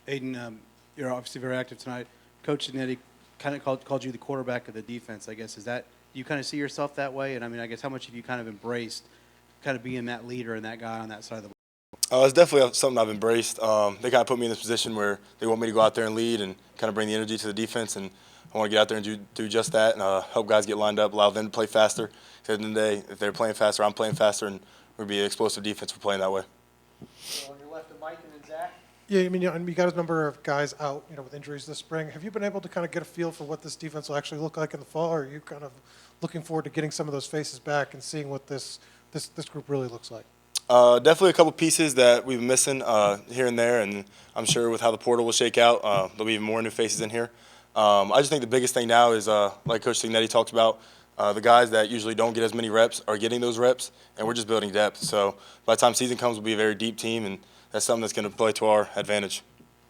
Aiden, you're obviously very active tonight. Coach Signetti kind of called you the quarterback of the defense, I guess. Do you kind of see yourself that way? And, I mean, I guess how much have you kind of embraced kind of being that leader and that guy on that side of the ball? It's definitely something I've embraced. They kind of put me in this position where they want me to go out there and lead and kind of bring the energy to the defense, and I want to get out there and do just that and help guys get lined up, allow them to play faster. At the end of the day, if they're playing faster, I'm playing faster, and we'll be an explosive defense for playing that way. So on your left of Mike and then Zach. Yeah, I mean, you got a number of guys out, with injuries this spring. Have you been able to kind of get a feel for what this defense will actually look like in the fall, or are you kind of looking forward to getting some of those faces back and seeing what this group really looks like? Definitely a couple pieces that we've been missing here and there, and I'm sure with how the portal will shake out, there'll be even more new faces in here. I just think the biggest thing now is, like Coach Signetti talked about, the guys that usually don't get as many reps are getting those reps, and we're just building depth. So by the time season comes, we'll be a very deep team, and that's something that's going to play to our advantage.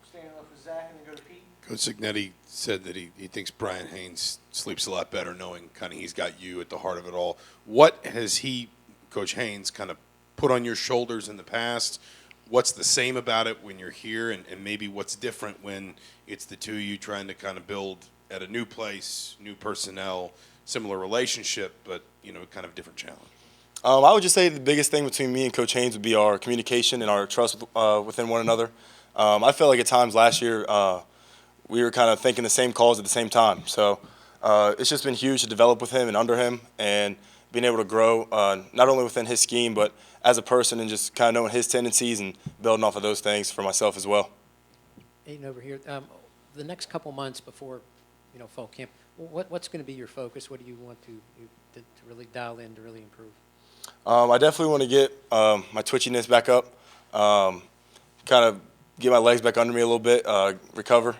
Standing up with Zach and then go to Pete. Coach Signetti said that he thinks Brian Haynes sleeps a lot better knowing kind of he's got you at the heart of it all. What has he, Coach Haynes, kind of put on your shoulders in the past? What's the same about it when you're here, and maybe what's different when it's the two of you trying to kind of build at a new place, new personnel, similar relationship, but, kind of different challenge? I would just say the biggest thing between me and Coach Haynes would be our communication and our trust within one another. I felt like at times last year we were kind of thinking the same calls at the same time. So it's just been huge to develop with him and under him, and being able to grow not only within his scheme but as a person, and just kind of knowing his tendencies and building off of those things for myself as well. Aiden, over here, the next couple months before fall camp, what's going to be your focus? What do you want to really dial in to really improve? I definitely want to get my twitchiness back up, kind of get my legs back under me a little bit, recover.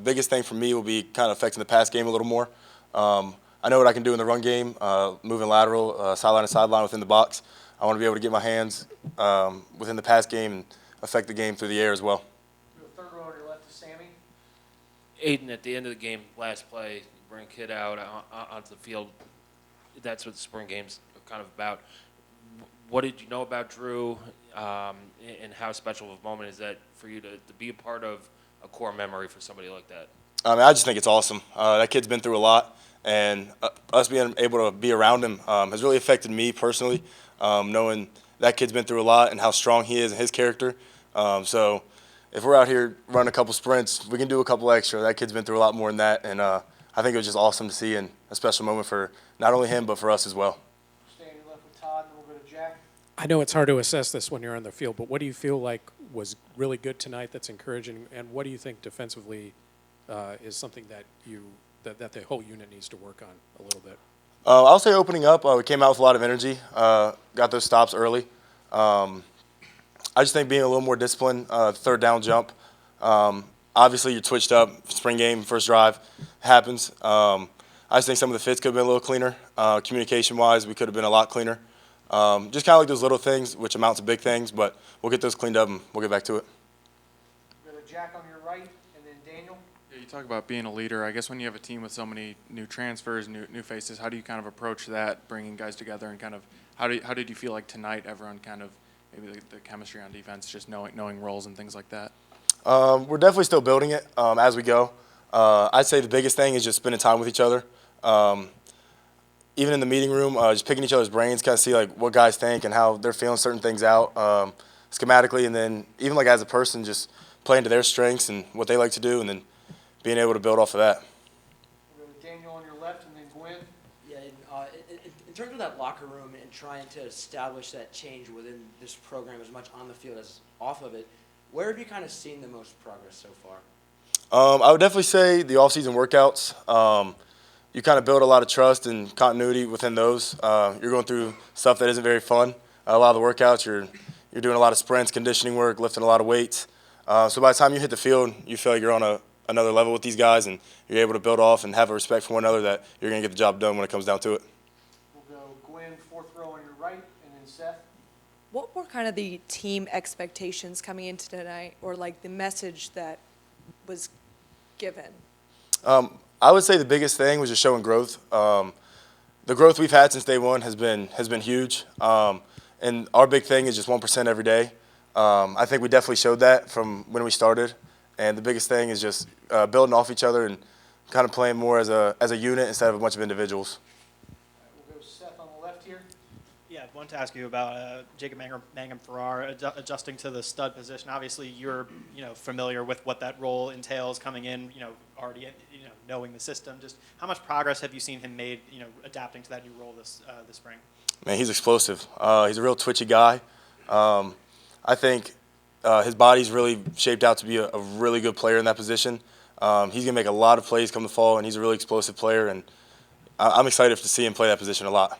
Biggest thing for me will be kind of affecting the pass game a little more. I know what I can do in the run game, moving lateral, sideline to sideline within the box. I want to be able to get my hands within the pass game and affect the game through the air as well. The third row on your left is Sammy. Aiden, at the end of the game, last play, you bring a kid out onto the field. That's what the spring games are kind of about. What did you know about Drew, and how special of a moment is that for you to be a part of a core memory for somebody like that? I just think it's awesome. That kid's been through a lot, and us being able to be around him has really affected me personally, knowing that kid's been through a lot and how strong he is and his character. So if we're out here running a couple sprints, we can do a couple extra. That kid's been through a lot more than that, and I think it was just awesome to see and a special moment for not only him but for us as well. Standing left with Todd, and then we'll go to Jack. I know it's hard to assess this when you're on the field, but what do you feel like was really good tonight that's encouraging, and what do you think defensively is something that that the whole unit needs to work on a little bit? I'll say opening up, we came out with a lot of energy, got those stops early. I just think being a little more disciplined, third down jump. Obviously, you're twitched up, spring game, first drive, happens. I just think some of the fits could have been a little cleaner. Communication-wise, we could have been a lot cleaner. Just kind of like those little things, which amount to big things, but we'll get those cleaned up and we'll get back to it. We'll go to Jack on your right, and then Daniel. Yeah, you talk about being a leader. I guess when you have a team with so many new transfers, new faces, how do you kind of approach that, bringing guys together, and kind of how did you feel like tonight, everyone kind of, maybe the chemistry on defense, just knowing roles and things like that? We're definitely still building it as we go. I'd say the biggest thing is just spending time with each other. Even in the meeting room, just picking each other's brains, kind of see like what guys think and how they're feeling certain things out schematically, and then even like as a person, just playing to their strengths and what they like to do, and then being able to build off of that. We'll go to Daniel on your left, and then Gwen. Yeah, in terms of that locker room and trying to establish that change within this program as much on the field as off of it, where have you kind of seen the most progress so far? I would definitely say the off-season workouts. You kind of build a lot of trust and continuity within those. You're going through stuff that isn't very fun. A lot of the workouts, you're doing a lot of sprints, conditioning work, lifting a lot of weights. So by the time you hit the field, you feel like you're on another level with these guys, and you're able to build off and have a respect for one another that you're going to get the job done when it comes down to it. We'll go Gwen, fourth row on your right, and then Seth. What were kind of the team expectations coming into tonight, or like the message that was given? I would say the biggest thing was just showing growth. The growth we've had since day one has been huge, and our big thing is just 1% every day. I think we definitely showed that from when we started, And the biggest thing is just building off each other and kind of playing more as a unit instead of a bunch of individuals. We'll go Seth on the left here. Yeah, I wanted to ask you about Jacob Mangum-Farrar adjusting to the stud position. Obviously, you're familiar with what that role entails coming in, already knowing the system. Just how much progress have you seen him made, adapting to that new role this spring? Man, he's explosive. He's a real twitchy guy. I think his body's really shaped out to be a really good player in that position. He's gonna make a lot of plays come the fall, and he's a really explosive player. And I'm excited to see him play that position a lot.